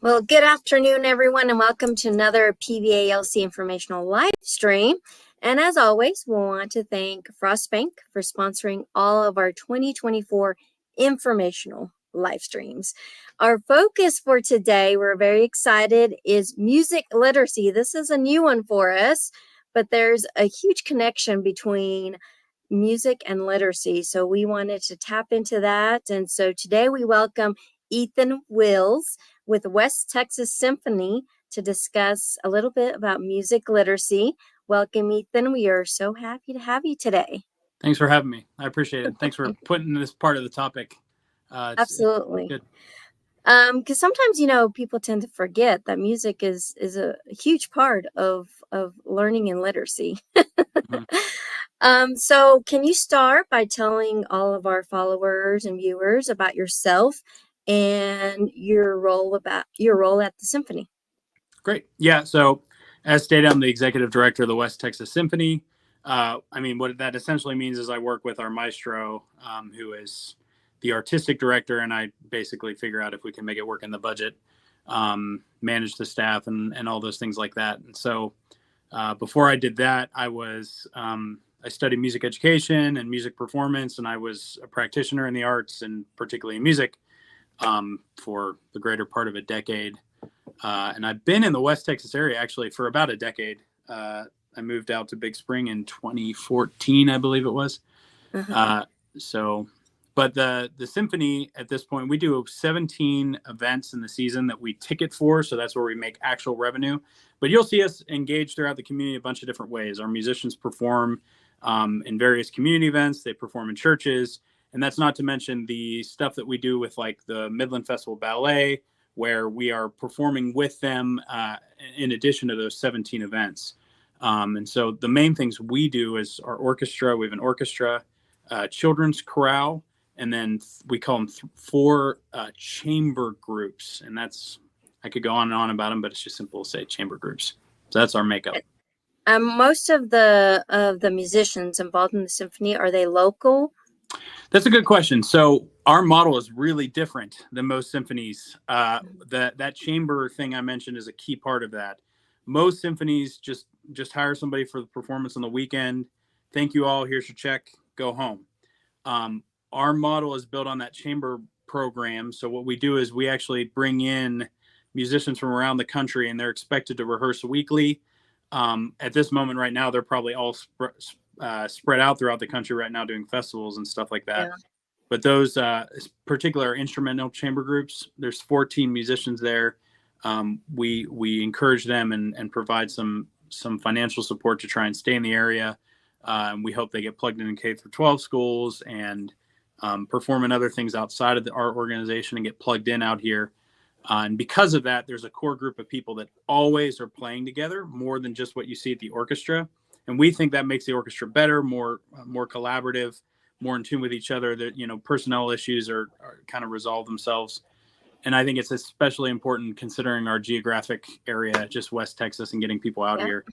Well, good afternoon, everyone, and welcome to another PVALC informational live stream. And as always, we want to thank Frost Bank for sponsoring all of our 2024 informational live streams. Our focus for today, we're very excited, is music literacy. This is a new one for us, but there's a huge connection between music and literacy. So we wanted to tap into that. And so today we welcome Ethan Wills with West Texas Symphony to discuss a little bit about music literacy. Welcome, Ethan. We are so happy to have you today. Thanks for having me. I appreciate it. Thanks for putting this part of the topic. Absolutely. Good. Because sometimes, people tend to forget that music is a huge part of learning and literacy. So can you start by telling all of our followers and viewers about yourself and your role at the Symphony? Great. Yeah. So as stated, I'm the executive director of the West Texas Symphony. What that essentially means is I work with our maestro, who is the artistic director, and I basically figure out if we can make it work in the budget, manage the staff and all those things like that. And so before I did that, I studied music education and music performance, and I was a practitioner in the arts and particularly in music for the greater part of a decade. And I've been in the West Texas area actually for about a decade. I moved out to Big Spring in 2014, I believe it was. But the Symphony at this point, we do 17 events in the season that we ticket for. So that's where we make actual revenue. But you'll see us engage throughout the community a bunch of different ways. Our musicians perform in various community events. They perform in churches. And that's not to mention the stuff that we do with like the Midland Festival Ballet, where we are performing with them in addition to those 17 events. And so the main things we do is our orchestra. We have an orchestra, children's chorale, and then we call them 4 chamber groups. And I could go on and on about them, but it's just simple to say chamber groups. So that's our makeup. Most of the musicians involved in the Symphony, are they local? That's a good question. So our model is really different than most symphonies. That chamber thing I mentioned is a key part of that. Most symphonies just hire somebody for the performance on the weekend. Thank you all. Here's your check. Go home. Our model is built on that chamber program. So what we do is we actually bring in musicians from around the country, and they're expected to rehearse weekly. At this moment right now, they're probably all spread out throughout the country right now doing festivals and stuff like that. Yeah. But those particular instrumental chamber groups, there's 14 musicians there. We encourage them and provide some financial support to try and stay in the area. And we hope they get plugged in K-12 schools and perform in other things outside of our organization and get plugged in out here. And because of that, there's a core group of people that always are playing together more than just what you see at the orchestra. And we think that makes the orchestra better, more collaborative, more in tune with each other. That personnel issues are kind of resolve themselves. And I think it's especially important considering our geographic area, just West Texas, and getting people out here.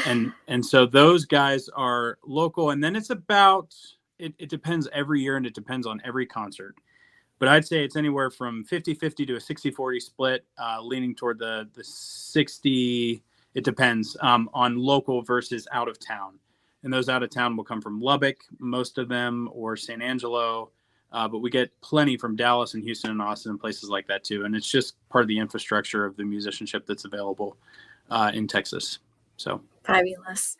And so those guys are local. And then it's about it depends every year, and it depends on every concert. But I'd say it's anywhere from 50-50 to a 60-40 split, leaning toward the 60. It depends on local versus out of town. And those out of town will come from Lubbock, most of them, or San Angelo. But we get plenty from Dallas and Houston and Austin and places like that too. And it's just part of the infrastructure of the musicianship that's available in Texas. So fabulous.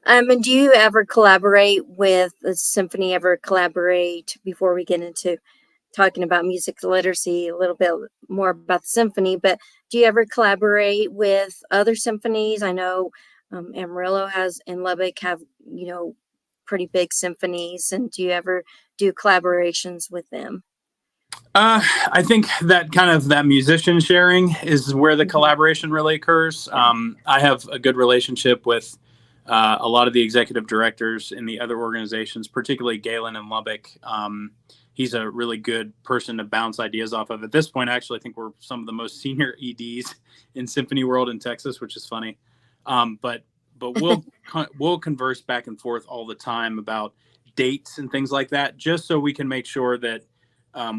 And do you ever collaborate with the Symphony? Before we get into talking about music literacy, a little bit more about the Symphony, but do you ever collaborate with other symphonies? I know Amarillo and Lubbock have, pretty big symphonies. And do you ever do collaborations with them? I think that musician sharing is where the collaboration really occurs. I have a good relationship with a lot of the executive directors in the other organizations, particularly Galen and Lubbock. He's a really good person to bounce ideas off of. At this point, actually, I think we're some of the most senior EDs in Symphony World in Texas, which is funny. But we'll converse back and forth all the time about dates and things like that, just so we can make sure that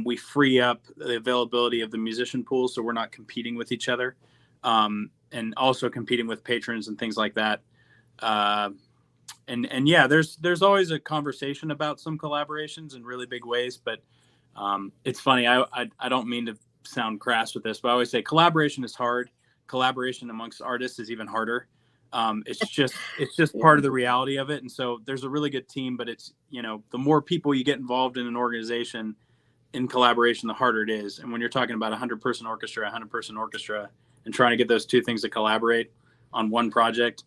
we free up the availability of the musician pool, so we're not competing with each other, and also competing with patrons and things like that. And yeah, there's always a conversation about some collaborations in really big ways, but it's funny. I don't mean to sound crass with this, but I always say collaboration is hard. Collaboration amongst artists is even harder. It's just part of the reality of it. And so there's a really good team, but it's, the more people you get involved in an organization in collaboration, the harder it is. And when you're talking about 100-person orchestra, and trying to get those two things to collaborate on one project,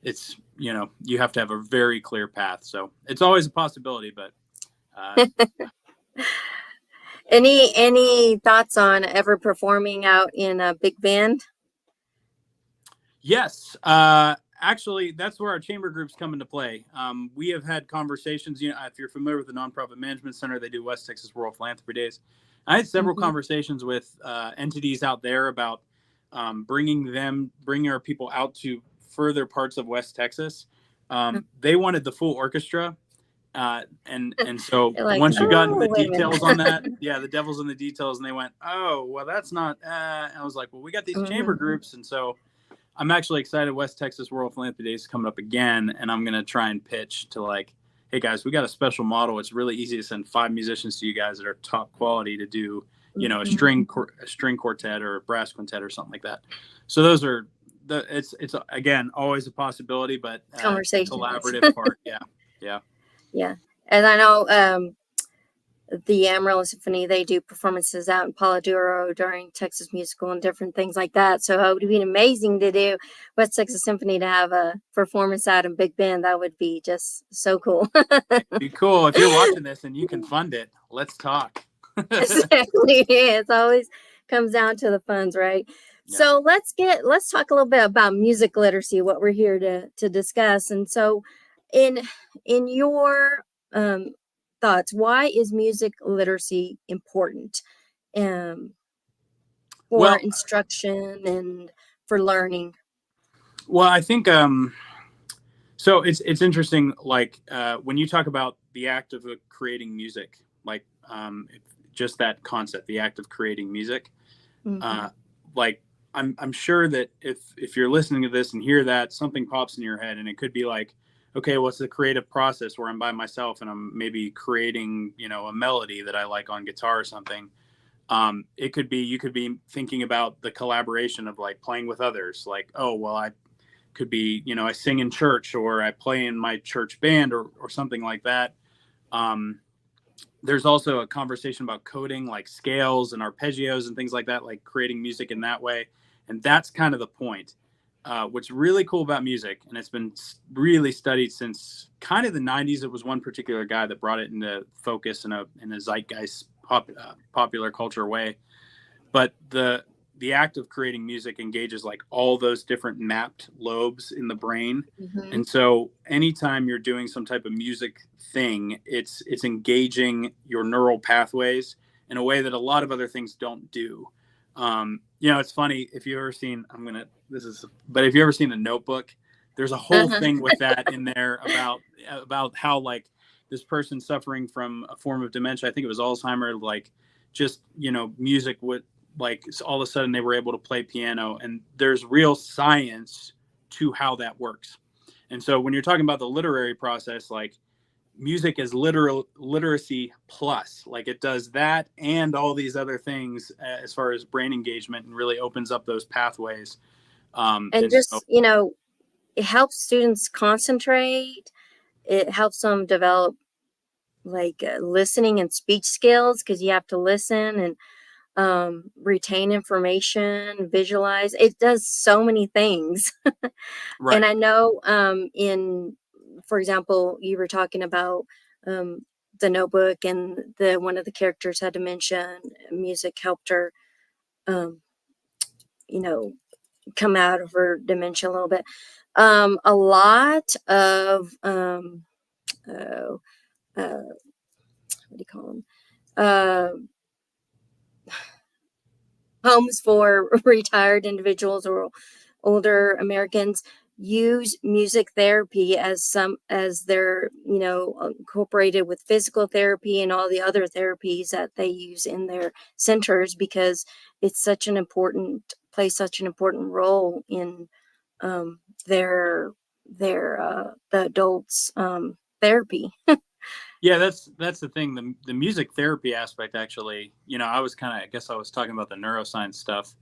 it's, you have to have a very clear path. So it's always a possibility, but Any thoughts on ever performing out in a big band? Yes. Actually, that's where our chamber groups come into play. We have had conversations, if you're familiar with the Nonprofit Management Center, they do West Texas Rural Philanthropy Days. I had several conversations with entities out there about bringing our people out to further parts of West Texas. They wanted the full orchestra. And so like, once you got into the details on that, the devil's in the details, and they went, oh, well, that's not, I was like, well, we got these chamber groups. And so I'm actually excited. West Texas Rural Philanthropy Days is coming up again, and I'm going to try and pitch to hey guys, we got a special model. It's really easy to send 5 musicians to you guys that are top quality to do, a string quartet or a brass quintet or something like that. So those are it's again, always a possibility, but conversation collaborative part. Yeah. And I know the Amarillo Symphony, they do performances out in Palo Duro during Texas Musical and different things like that. So it would be amazing to do West Texas Symphony to have a performance out in Big Bend. That would be just so cool. It'd be cool. If you're watching this and you can fund it, let's talk. Exactly. It always comes down to the funds, right? Yeah. So let's talk a little bit about music literacy, what we're here to discuss. And so in your thoughts, why is music literacy important for instruction and for learning? Well, I think so it's interesting, when you talk about the act of creating music, just that concept, the act of creating music, I'm sure that if you're listening to this and hear that, something pops in your head, and it could be like, okay, what's the creative process where I'm by myself and I'm maybe creating, a melody that I like on guitar or something. You could be thinking about the collaboration of playing with others. I could be, I sing in church, or I play in my church band, or something like that. There's also a conversation about coding, like scales and arpeggios and things like that, like creating music in that way. And that's kind of the point. What's really cool about music, and it's been really studied since kind of the 90s. It was one particular guy that brought it into focus in a zeitgeist popular culture way. But the act of creating music engages all those different mapped lobes in the brain. And so anytime you're doing some type of music thing, it's engaging your neural pathways in a way that a lot of other things don't do. It's funny, if you've ever seen, if you've ever seen The Notebook, there's a whole thing with that in there about how this person suffering from a form of dementia, I think it was Alzheimer's, music would, all of a sudden they were able to play piano, and there's real science to how that works. And so when you're talking about the literary process, music is literacy plus, it does that and all these other things as far as brain engagement, and really opens up those pathways. It helps students concentrate. It helps them develop listening and speech skills, because you have to listen and retain information, visualize. It does so many things. Right. And I know for example, you were talking about The Notebook, and one of the characters had dementia. Music helped her, come out of her dementia a little bit. A lot of what do you call them? Homes for retired individuals or older Americans use music therapy as they're, incorporated with physical therapy and all the other therapies that they use in their centers, because it's plays such an important role in their the adults therapy. Yeah, that's the thing. The music therapy aspect, actually, I guess I was talking about the neuroscience stuff,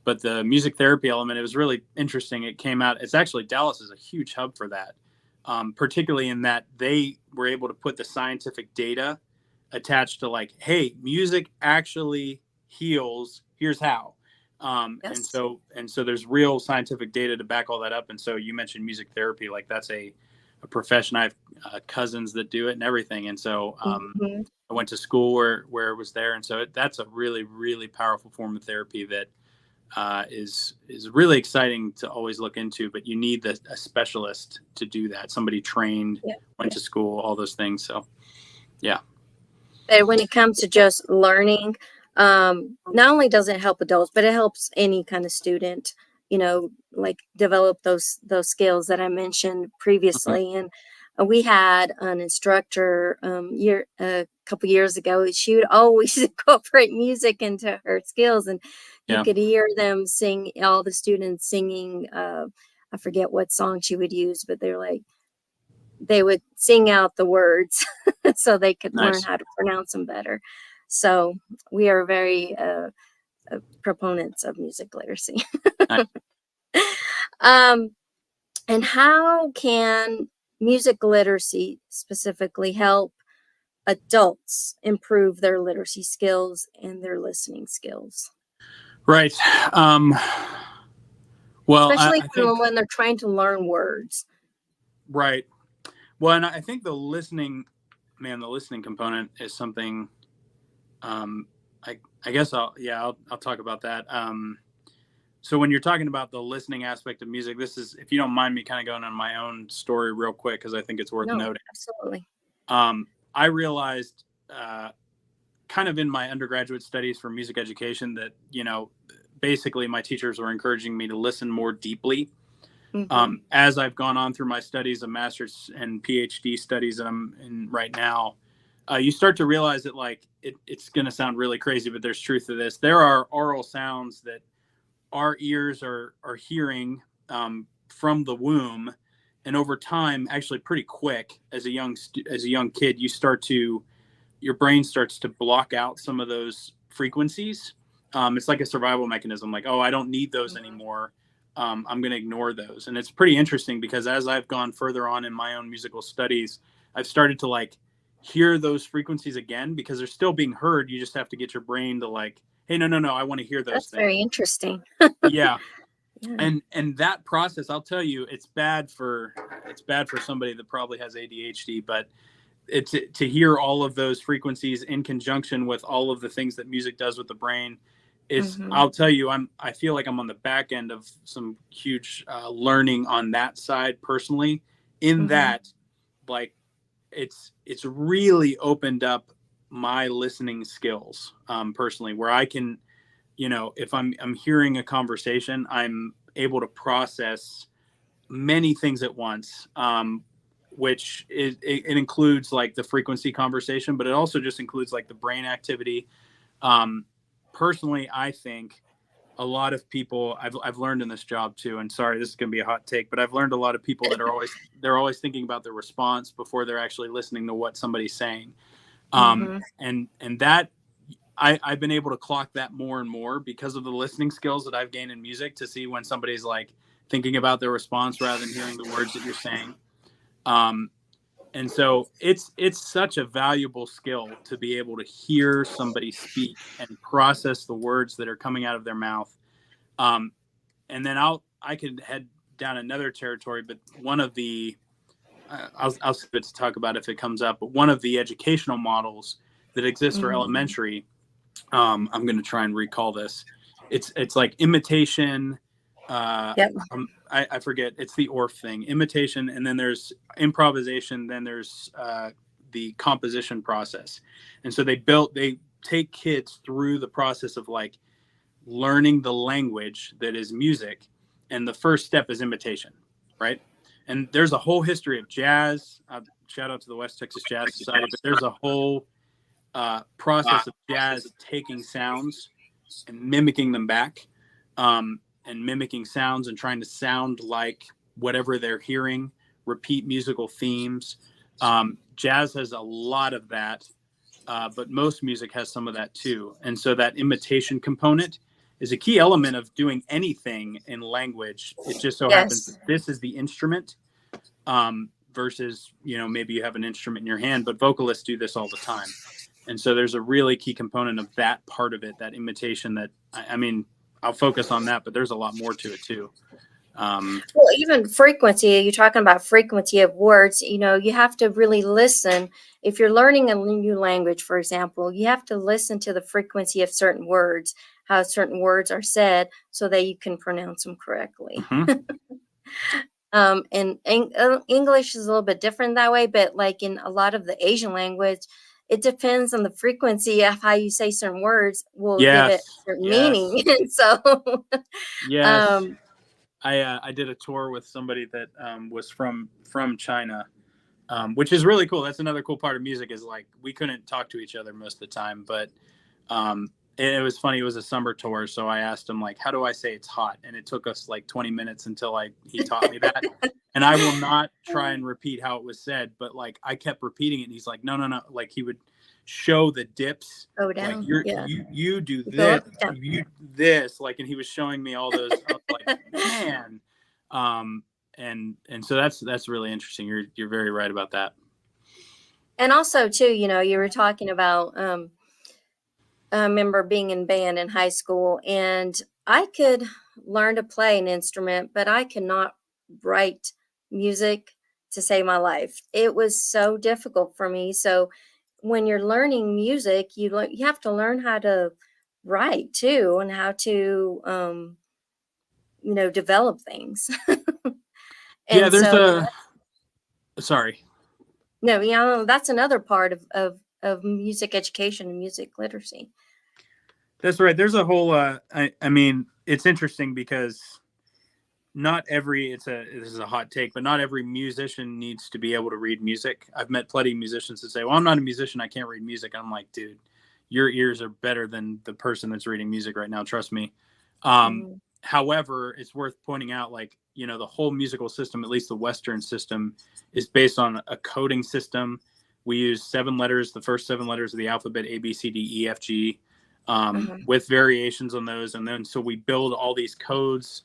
but the music therapy element, it was really interesting. It came out. It's actually Dallas is a huge hub for that, particularly in that they were able to put the scientific data attached to, like, hey, music actually heals. Here's how. Yes. And so there's real scientific data to back all that up. And so you mentioned music therapy, like that's a profession. I have cousins that do it and everything. And so Hmm. I went to school where it was there. And so that's a really, really powerful form of therapy that is really exciting to always look into. But you need a specialist to do that. Somebody trained, Yeah. went to school, all those things. So, yeah. But when it comes to just learning, not only does it help adults, but it helps any kind of student, like develop those skills that I mentioned Mhm. previously. And we had an instructor a couple years ago. She would always incorporate music into her skills, and you Yeah. could hear them sing, all the students singing. I forget what song she would use, but they would sing out the words so they could learn Nice. how to pronounce them better. So we are very proponents of music literacy. Nice. um, and how can music literacy specifically help adults improve their literacy skills and their listening skills, Right. Um, well, especially I think, when they're trying to learn words? right. Well, and I think the listening component is something. Um, I guess I'll talk about that. So when you're talking about the listening aspect of music, this is, if you don't mind me kind of going on my own story real quick, because I think it's worth No, noting. absolutely. I realized, kind of in my undergraduate studies for music education, that basically my teachers were encouraging me to listen more deeply. Hmm. As I've gone on through my studies of master's and PhD studies that I'm in right now, you start to realize that, like, it's going to sound really crazy, but there's truth to this. There are oral sounds that our ears are hearing from the womb, and over time, actually pretty quick, as a young kid, your brain starts to block out some of those frequencies. It's like a survival mechanism. Like, oh, I don't need those anymore. I'm going to ignore those. And it's pretty interesting because as I've gone further on in my own musical studies, I've started to, like, hear those frequencies again because they're still being heard. You just have to get your brain to, like, hey, no, I want to hear those That's things. very interesting. Yeah. Yeah. And that process, I'll tell you, it's bad for somebody that probably has ADHD, but it's to hear all of those frequencies in conjunction with all of the things that music does with the brain. Hmm. I'll tell you, I feel like I'm on the back end of some huge learning on that side personally, in Hmm. that, like, it's really opened up my listening skills, personally, where I can, if I'm hearing a conversation, I'm able to process many things at once, which it includes, like, the frequency conversation, but it also just includes, like, the brain activity. Um, Personally, I think a lot of people, I've learned in this job too, and sorry, this is going to be a hot take, but I've learned a lot of people that they're always thinking about their response before they're actually listening to what somebody's saying. Hmm. And that I've been able to clock that more and more because of the listening skills that I've gained in music, to see when somebody's, like, thinking about their response rather than hearing the words that you're saying. Um, and so it's such a valuable skill to be able to hear somebody speak and process the words that are coming out of their mouth. Um, and then I could head down another territory, but one of the I'll skip it to talk about if it comes up. But one of the educational models that exists for Hmm. elementary, I'm going to try and recall this. It's like imitation. Yep. I forget. It's the Orff thing. Imitation, and then there's improvisation. Then there's the composition process. And so they take kids through the process of, like, learning the language that is music, and the first step is imitation. right? And there's a whole history of jazz. Shout out to the West Texas Jazz Society, but there's a whole process of jazz taking sounds and mimicking them back, and mimicking sounds and trying to sound like whatever they're hearing, repeat musical themes. Jazz has a lot of that, but most music has some of that too. And so that imitation component is a key element of doing anything in language. It just so happens Yes. that this is the instrument, versus, maybe you have an instrument in your hand, but vocalists do this all the time. And so there's a really key component of that part of it, that imitation that, I mean, I'll focus on that, but there's a lot more to it too. Well, even frequency, you're talking about frequency of words, you have to really listen. If you're learning a new language, for example, you have to listen to the frequency of certain words, how certain words are said, so that you can pronounce them correctly. mhm. And English is a little bit different that way, but like in a lot of the Asian language, it depends on the frequency of how you say certain words will give it Yes. certain Yes. meaning. And so, Yes. um, I did a tour with somebody that was from China, which is really cool. That's another cool part of music, is like we couldn't talk to each other most of the time, but it was funny. It was a summer tour, so I asked him, like, how do I say it's hot? And it took us like 20 minutes until he taught me that. And I will not try and repeat how it was said, but like I kept repeating it, and he's like, no, no, no. Like he would show the dips, go like down. Yeah. you do You go this, up, down. you do this, like, and he was showing me all those. I was like, man, and so that's really interesting. You're very right about that. And also too, you were talking about I remember being in band in high school, and I could learn to play an instrument, but I could not write music to save my life. It was so difficult for me. So when you're learning music, you have to learn how to write too, and how to develop things. Yeah, And there's so a sorry. no, that's another part of music education and music literacy. That's right. There's a whole. I mean, it's interesting because not every. This is a hot take, but not every musician needs to be able to read music. I've met plenty of musicians that say, "Well, I'm not a musician. I can't read music." I'm like, dude, your ears are better than the person that's reading music right now. Trust me. Mhm. However, it's worth pointing out, like, the whole musical system, at least the Western system, is based on a coding system. We use 7 letters, the first 7 letters of the alphabet: A, B, C, D, E, F, G, Uh-huh. with variations on those. And then so we build all these codes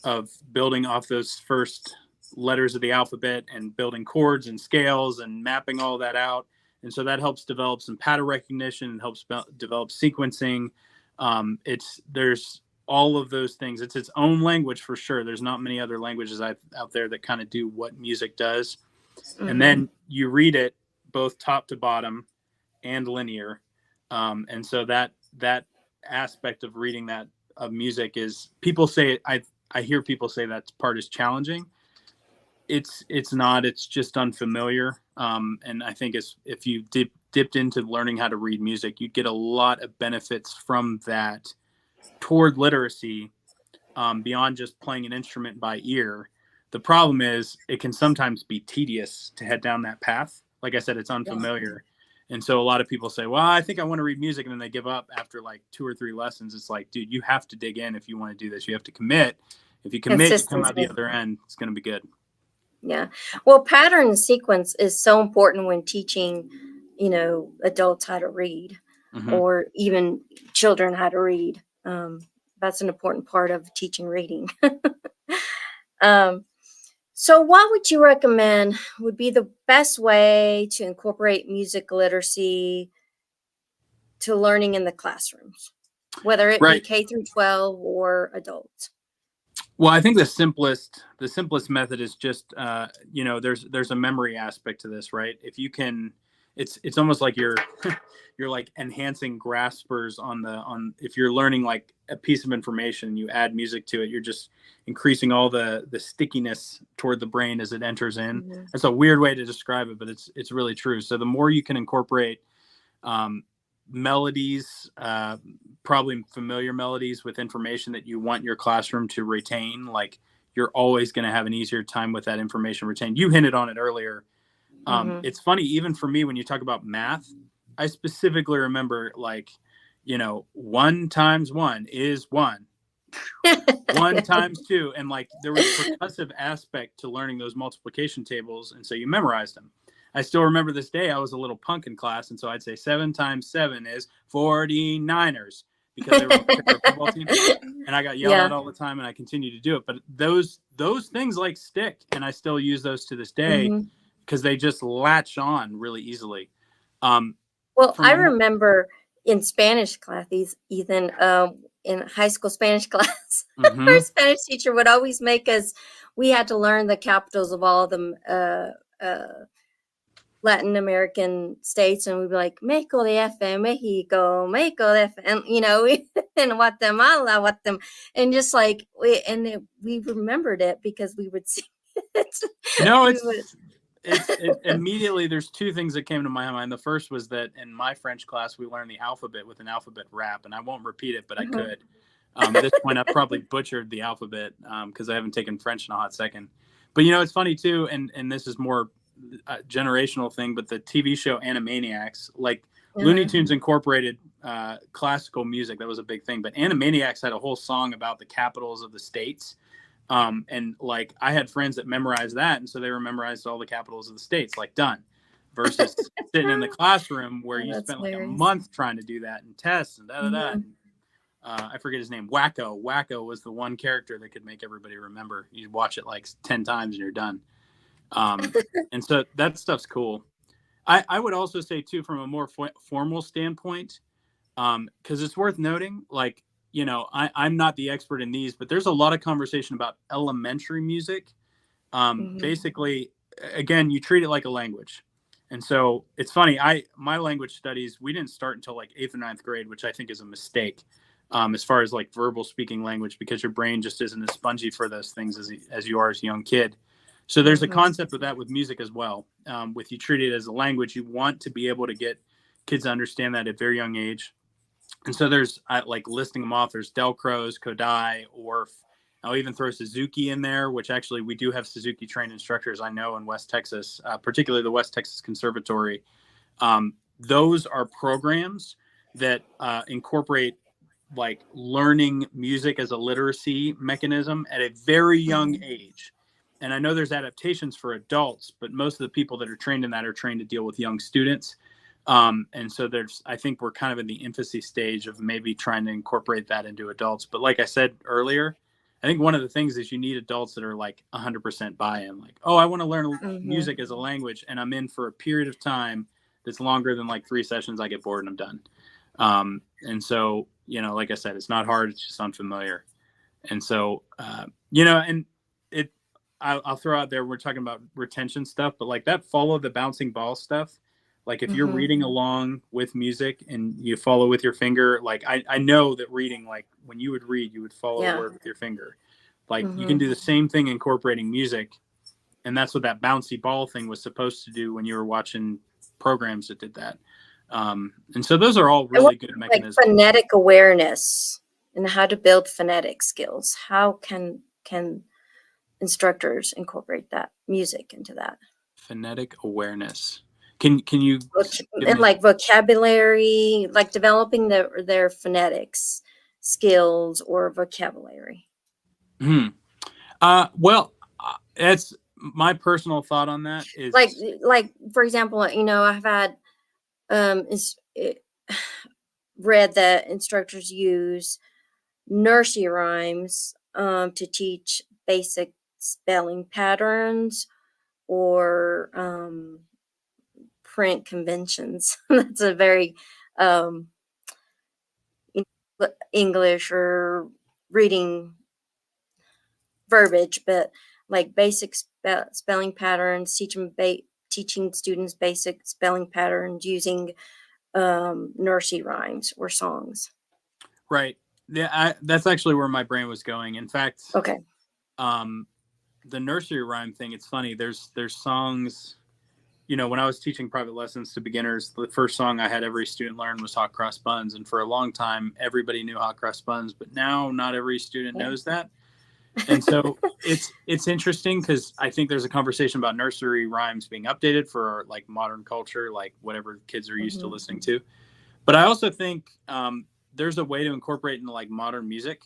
of building off those first letters of the alphabet and building chords and scales and mapping all that out. And so that helps develop some pattern recognition and helps develop sequencing. There's all of those things. It's its own language for sure. There's not many other languages out there that kind of do what music does. And Mhm. then you read it both top to bottom and linear. And so that aspect of reading that of music is, people say, I hear people say that part is challenging. It's not. It's just unfamiliar. And I think if you dipped into learning how to read music, you'd get a lot of benefits from that toward literacy, beyond just playing an instrument by ear. The problem is it can sometimes be tedious to head down that path. Like I said, it's Yeah. unfamiliar. And so a lot of people say, well, I think I want to read music. And then they give up after like 2 or 3 lessons. It's like, dude, you have to dig in if you want to do this. You have to commit. If you commit, you come out the Consistency. other end, it's going to be good. Yeah. Well, pattern and sequence is so important when teaching, adults how to read, Mm-hmm. or even children how to read. That's an important part of teaching reading. um, so, what would you recommend would be the best way to incorporate music literacy to learning in the classrooms, whether it be Right. K through 12 or adults? Well, I think the simplest method is just, there's a memory aspect to this, right? If you can, it's almost like you're you're like enhancing graspers if you're learning like a piece of information, you add music to it, you're just increasing all the stickiness toward the brain as it enters in. Mhm. That's a weird way to describe it, but it's really true. So the more you can incorporate um, melodies, probably familiar melodies with information that you want your classroom to retain, like you're always going to have an easier time with that information retained. You hinted on it earlier. It's funny, even for me, when you talk about math, I specifically remember, like, 1 times 1 is 1. 1 times 2. And like, there was a percussive aspect to learning those multiplication tables. And so you memorized them. I still remember this day, I was a little punk in class. And so I'd say 7 times 7 is 49ers, because they were a football team. And I got yelled at all the time, and I continue to do it. But those things like stick. And I still use those to this day, because they just latch on really easily. Well, I remember in Spanish class, Ethan, in high school Spanish class, our Spanish teacher would always make us, we had to learn the capitals of all of the Latin American states, and we'd be like, Mexico DF, Mexico, Mexico DF, and in Guatemala, and just like we remembered it because we would see it. No, it's immediately, there's 2 things that came to my mind. The first was that in my French class, we learned the alphabet with an alphabet rap, and I won't repeat it, but I could. At this point, I've probably butchered the alphabet because I haven't taken French in a hot second. But it's funny too, and this is more a generational thing, but the TV show Animaniacs, like Looney Tunes incorporated classical music. That was a big thing. But Animaniacs had a whole song about the capitals of the states. And like, I had friends that memorized that, and so they memorized all the capitals of the states, like done, versus sitting in the classroom where you spent like a month trying to do that and tests and da-da-da. I forget his name. Wacko. Wacko was the one character that could make everybody remember. You watch it like 10 times and you're done. And so that stuff's cool. I would also say too, from a more formal standpoint, because it's worth noting, like, I'm not the expert in these, but there's a lot of conversation about elementary music. Basically, again, you treat it like a language. And so it's funny, my language studies, we didn't start until like 8th or 9th grade, which I think is a mistake, as far as like verbal speaking language, because your brain just isn't as spongy for those things as you are as a young kid. So there's a concept of that with music as well. With you treat it as a language, you want to be able to get kids to understand that at a very young age. And so there's, like listing them off, there's Delcros, Kodai, Orff. I'll even throw Suzuki in there, which actually we do have Suzuki trained instructors, I know, in West Texas, particularly the West Texas Conservatory. Those are programs that incorporate like learning music as a literacy mechanism at a very young age. And I know there's adaptations for adults, but most of the people that are trained in that are trained to deal with young students. And so I think we're kind of in the infancy stage of maybe trying to incorporate that into adults. But like I said earlier, I think one of the things is you need adults that are like 100% buy-in, like, oh, I want to learn music as a language, and I'm in for a period of time that's longer than like 3 sessions. I get bored and I'm done. And so, like I said, it's not hard. It's just unfamiliar. And so, and I'll throw out there, we're talking about retention stuff, but like that follow the bouncing ball stuff. Like if you're reading along with music and you follow with your finger, like I know that reading, like when you would read, you would follow the word with your finger. Like you can do the same thing incorporating music. And that's what that bouncy ball thing was supposed to do when you were watching programs that did that. And so those are all really good mechanisms. Like phonetic awareness and how to build phonetic skills. How can instructors incorporate that music into that? Phonetic awareness. Can you and like vocabulary, like developing their phonetics skills or vocabulary? Well, it's my personal thought on that is like for example, I've had read that instructors use nursery rhymes to teach basic spelling patterns or print conventions. That's a very English or reading verbiage, but like basic spelling patterns, teaching students basic spelling patterns using nursery rhymes or songs. Right. Yeah, that's actually where my brain was going. In fact, okay. The nursery rhyme thing, it's funny. There's songs, when I was teaching private lessons to beginners, the first song I had every student learn was Hot Cross Buns. And for a long time, everybody knew Hot Cross Buns, but now not every student knows that. And so it's interesting because I think there's a conversation about nursery rhymes being updated for like modern culture, like whatever kids are used to Mhm. listening to. But I also think there's a way to incorporate into like modern music.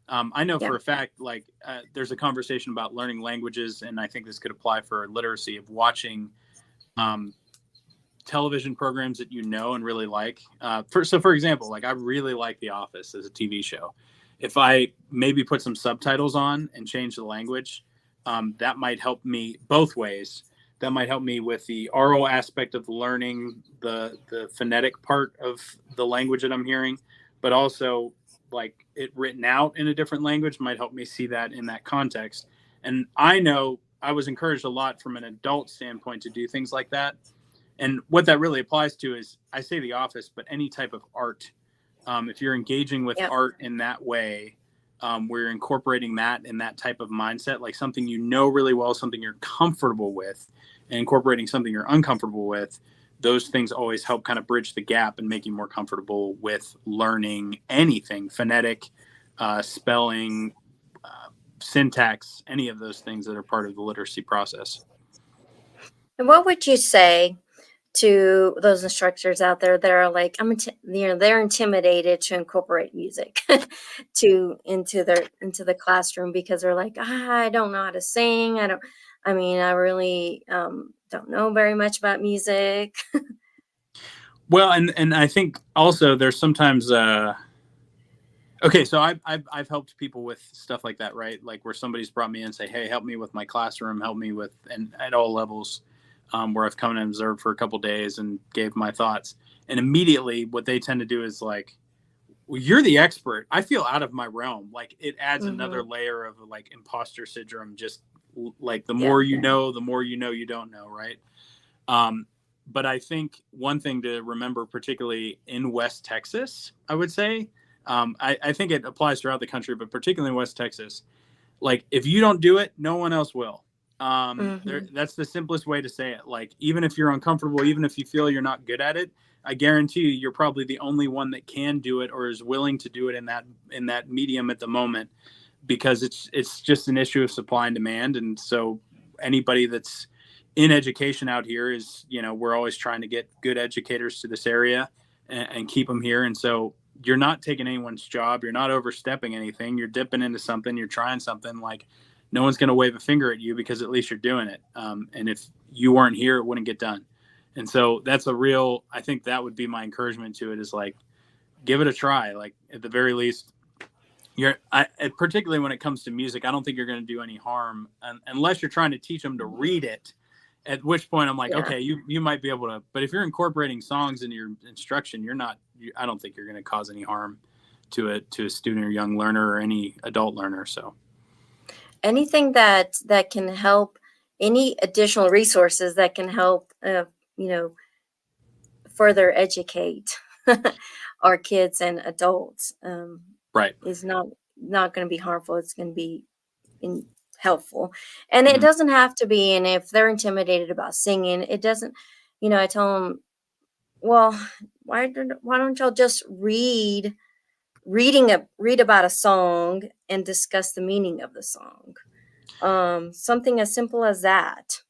I know Yeah. for a fact, like there's a conversation about learning languages, and I think this could apply for literacy of watching um, television programs that you know and really like. For example, like I really like The Office as a TV show. If I maybe put some subtitles on and change the language, that might help me both ways. That might help me with the oral aspect of learning the phonetic part of the language that I'm hearing, but also like it written out in a different language might help me see that in that context. And I know I was encouraged a lot from an adult standpoint to do things like that. And what that really applies to is, I say The Office, but any type of art. If you're engaging with Yep. art in that way, where you're incorporating that in that type of mindset, like something you know really well, something you're comfortable with, and incorporating something you're uncomfortable with, those things always help kind of bridge the gap and make you more comfortable with learning anything phonetic, spelling, syntax, any of those things that are part of the literacy process. And what would you say to those instructors out there that are like, they're intimidated to incorporate music to into the classroom because they're like, I don't know how to sing. I really don't know very much about music. Well, and I think also there's sometimes okay, so I've helped people with stuff like that, right? Like where somebody's brought me in and say, hey, help me with my classroom, help me with, and at all levels, where I've come and observed for a couple days and gave my thoughts. And immediately what they tend to do is like, well, you're the expert. I feel out of my realm. Like it adds another Hmm. layer of like imposter syndrome. Just like the Yeah. more you know, the more you know you don't know, right? Um, but I think one thing to remember, particularly in West Texas, I would say, I think it applies throughout the country, but particularly in West Texas, like if you don't do it, no one else will. Hmm. That's the simplest way to say it. Like even if you're uncomfortable, even if you feel you're not good at it, I guarantee you, you're probably the only one that can do it or is willing to do it in that medium at the moment, because it's just an issue of supply and demand. And so anybody that's in education out here is, we're always trying to get good educators to this area and keep them here. And so you're not taking anyone's job, you're not overstepping anything, you're dipping into something, you're trying something. Like no one's going to wave a finger at you because at least you're doing it. And if you weren't here, it wouldn't get done. And so that's a real, I think that would be my encouragement to it, is like give it a try. Like at the very least, particularly when it comes to music, I don't think you're going to do any harm unless you're trying to teach them to read it. At which point I'm like, Yeah. okay, you might be able to. But if you're incorporating songs into your instruction, you're not. I don't think you're going to cause any harm to a student or young learner or any adult learner. So Anything that can help, any additional resources that can help, you know, further educate our kids and adults, right. is not going to be harmful. It's going to be in, helpful, and it Mm-hmm. doesn't have to be. And if they're intimidated about singing, it doesn't. I tell them, well, why don't y'all just read about a song and discuss the meaning of the song? Something as simple as that.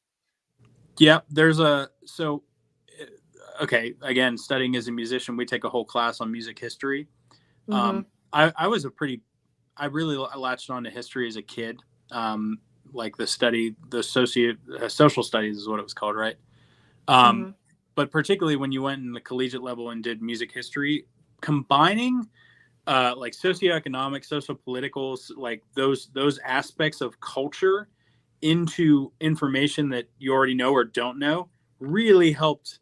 Yeah, there's a so okay. Again, studying as a musician, we take a whole class on music history. Hmm. I was I really latched on to history as a kid. Um, like the social studies is what it was called, right? Um, Hmm. but particularly when you went in the collegiate level and did music history, combining like socioeconomic, social political, like those aspects of culture into information that you already know or don't know, really helped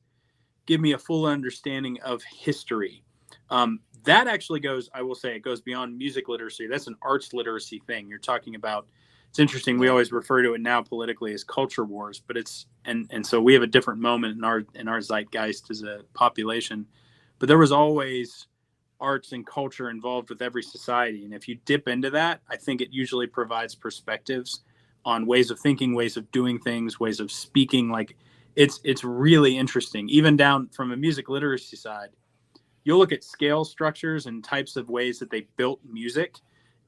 give me a full understanding of history. That actually goes, I will say, it goes beyond music literacy. That's an arts literacy thing. You're talking about. It's interesting. We Yeah. always refer to it now politically as culture wars, but and so we have a different moment in our zeitgeist as a population. But there was always arts and culture involved with every society, and if you dip into that, I think it usually provides perspectives on ways of thinking, ways of doing things, ways of speaking. Like it's really interesting. Even down from a music literacy side, you'll look at scale structures and types of ways that they built music,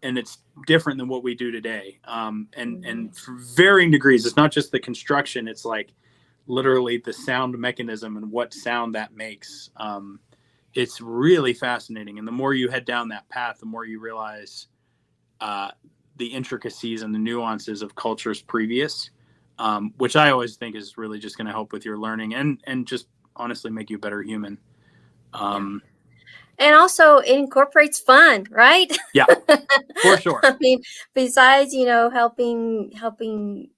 and it's different than what we do today. And Mm-hmm. for varying degrees, it's not just the construction, it's like literally the sound mechanism and what sound that makes. It's really fascinating. And the more you head down that path, the more you realize the intricacies and the nuances of cultures previous, which I always think is really just going to help with your learning and just honestly make you a better human. And also it incorporates fun, right? Yeah, for sure. I mean, besides, helping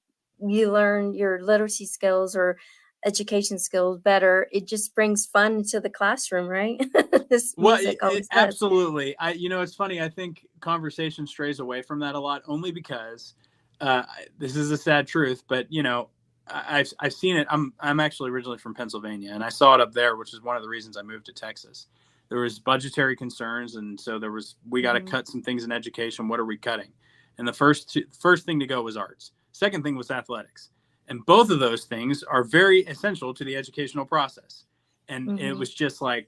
you learn your literacy skills or education skills better, it just brings fun into the classroom, right? This Well, music always does. absolutely. It's funny. I think conversation strays away from that a lot, only because this is a sad truth. But I've seen it. I'm actually originally from Pennsylvania, and I saw it up there, which is one of the reasons I moved to Texas. There was budgetary concerns, and so we got to cut some things in education. What are we cutting? And the first thing to go was arts. Second thing was athletics, and both of those things are very essential to the educational process. And it was just like,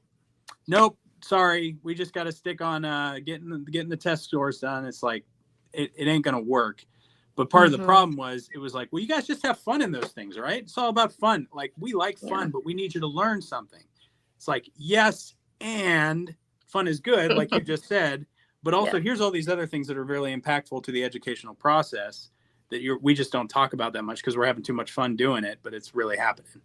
nope, sorry, we just got to stick on getting the test scores done. It's like it ain't gonna work. But part of the problem was, it was like, well, you guys just have fun in those things, right? It's all about fun. Like, we like fun, but we need you to learn something. It's like, yes, and fun is good, like you just said, but also here's all these other things that are really impactful to the educational process that we just don't talk about that much because we're having too much fun doing it, but it's really happening.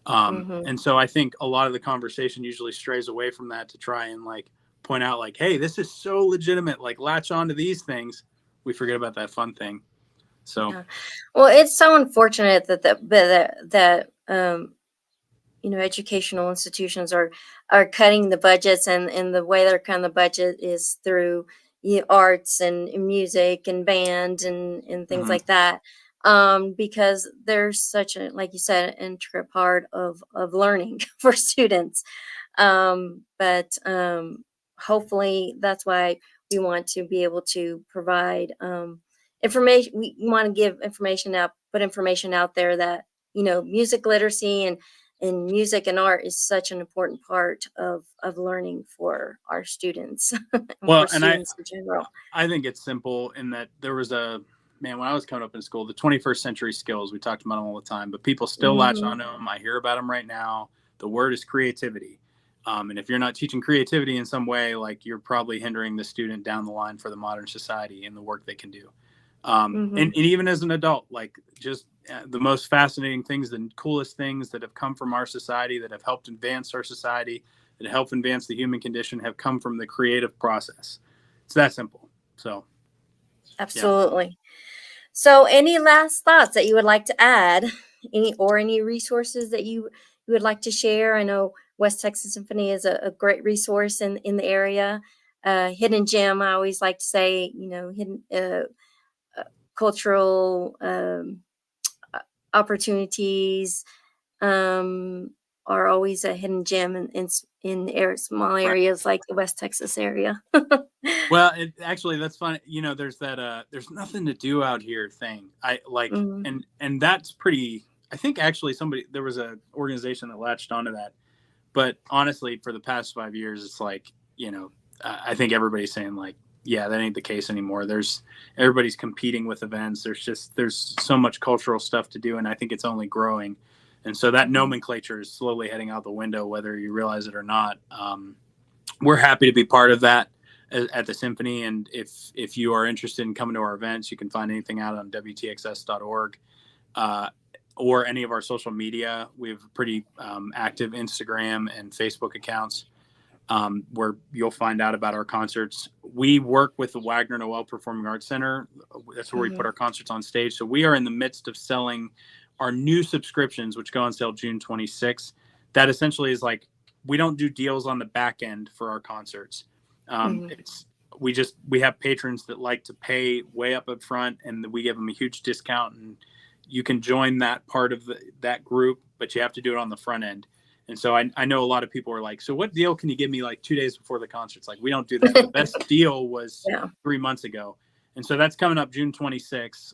And so I think a lot of the conversation usually strays away from that to try and like point out like, hey, this is so legitimate, like latch on to these things. We forget about that fun thing. So, well, it's so unfortunate that educational institutions are cutting the budgets, and the way they're cutting the budget is through arts and music and band and things like that. Because there's such a, like you said, an intricate part of learning for students. But hopefully that's why we want to be able to provide information. We want to give information out, put information out there that, music literacy and music and art is such an important part of learning for our students and well, for and students in general. I think it's simple in that there was when I was coming up in school, the 21st century skills, we talked about them all the time, but people still latch onto them. I hear about them right now. The word is creativity. And if you're not teaching creativity in some way, like, you're probably hindering the student down the line for the modern society and the work they can do. And even as an adult, like, just the most fascinating things, the coolest things that have come from our society, that have helped advance our society, that help advance the human condition, have come from the creative process. It's that simple. So, absolutely. Yeah. So, any last thoughts that you would like to add? Any resources that you would like to share? I know West Texas Symphony is a great resource in the area. Hidden gem, I always like to say, hidden cultural opportunities are always a hidden gem in small areas like the West Texas area. Well, actually, that's funny. There's that there's nothing to do out here thing. I like, and that's pretty. I think actually there was an organization that latched onto that. But honestly, for the past 5 years, it's like, I think everybody's saying like, yeah, that ain't the case anymore. Everybody's competing with events. There's so much cultural stuff to do, and I think it's only growing. And so that nomenclature is slowly heading out the window, whether you realize it or not. We're happy to be part of that at the Symphony. And if you are interested in coming to our events, you can find anything out on WTXS.org or any of our social media. We have pretty active Instagram and Facebook accounts where you'll find out about our concerts. We work with the Wagner Noel Performing Arts Center. That's where we put our concerts on stage. So we are in the midst of selling our new subscriptions, which go on sale June 26th. That essentially is like, we don't do deals on the back end for our concerts. We have patrons that like to pay way up front, and we give them a huge discount, and you can join that part of that group, but you have to do it on the front end. And so I know a lot of people are like, so what deal can you give me like 2 days before the concert's like, we don't do that. The best deal was 3 months ago. And so that's coming up June 26th,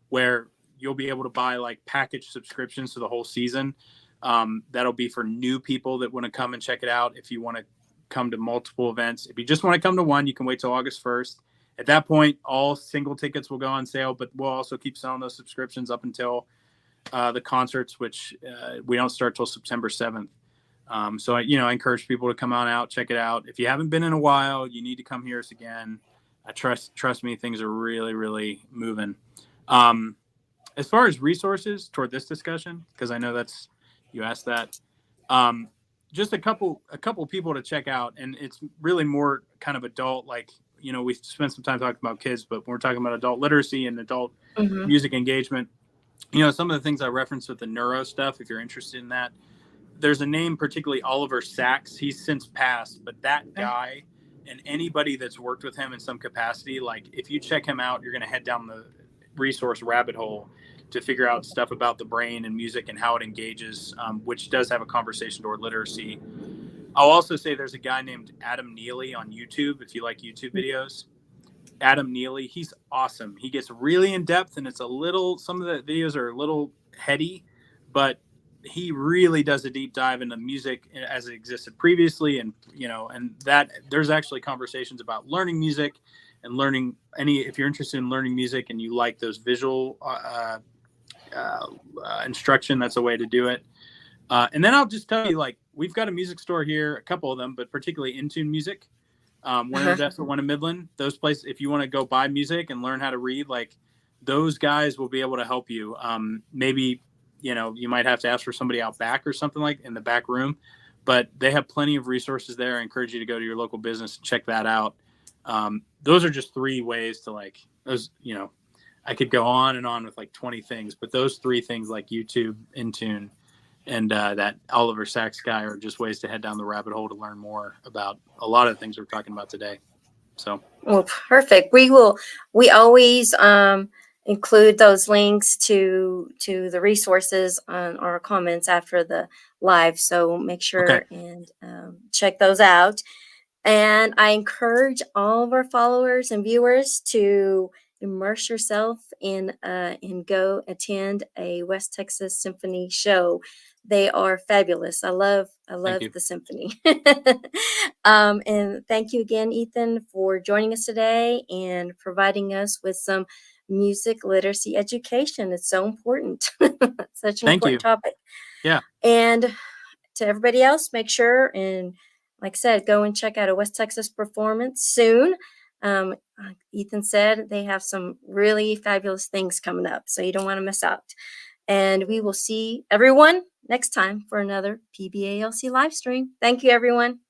where you'll be able to buy like package subscriptions to the whole season. That'll be for new people that want to come and check it out. If you want to come to multiple events, if you just want to come to one, you can wait till August 1st. At that point, all single tickets will go on sale, but we'll also keep selling those subscriptions up until the concerts, which we don't start till September 7th. So I encourage people to come on out, check it out. If you haven't been in a while, you need to come hear us again. Trust me, things are really, really moving. As far as resources toward this discussion, because I know you asked that, just a couple people to check out, and it's really more kind of adult. Like, we spent some time talking about kids, but when we're talking about adult literacy and adult music engagement, some of the things I referenced with the neuro stuff, if you're interested in that, there's a name, particularly Oliver Sacks. He's since passed, but that guy and anybody that's worked with him in some capacity, like if you check him out, you're going to head down the resource rabbit hole to figure out stuff about the brain and music and how it engages, which does have a conversation toward literacy. I'll also say there's a guy named Adam Neely on YouTube, if you like YouTube videos. Adam Neely, he's awesome. He gets really in depth, and some of the videos are a little heady, but he really does a deep dive into music as it existed previously. And, and that there's actually conversations about learning music and learning if you're interested in learning music and you like those visual instruction, that's a way to do it. And then I'll just tell you, like, we've got a music store here, a couple of them, but particularly Intune Music. One in Odessa, one in Midland. Those places, if you want to go buy music and learn how to read, like, those guys will be able to help you. Maybe, you might have to ask for somebody out back or something, like in the back room, but they have plenty of resources there. I encourage you to go to your local business and check that out. Those are just 3 ways to, like, those, I could go on and on with like 20 things, but those 3 things, like YouTube, Intune, and that Oliver Sacks guy, are just ways to head down the rabbit hole to learn more about a lot of the things we're talking about today. So, well, perfect. We always include those links to the resources on our comments after the live. So make sure and check those out. And I encourage all of our followers and viewers to immerse yourself in and go attend a West Texas Symphony show. They are fabulous. I love the symphony. And thank you again, Ethan, for joining us today and providing us with some music literacy education. It's so important. Such an important topic. Yeah. And to everybody else, make sure and, like I said, go and check out a West Texas performance soon. Ethan said they have some really fabulous things coming up, so you don't want to miss out. And we will see everyone next time for another PBALC live stream. Thank you, everyone.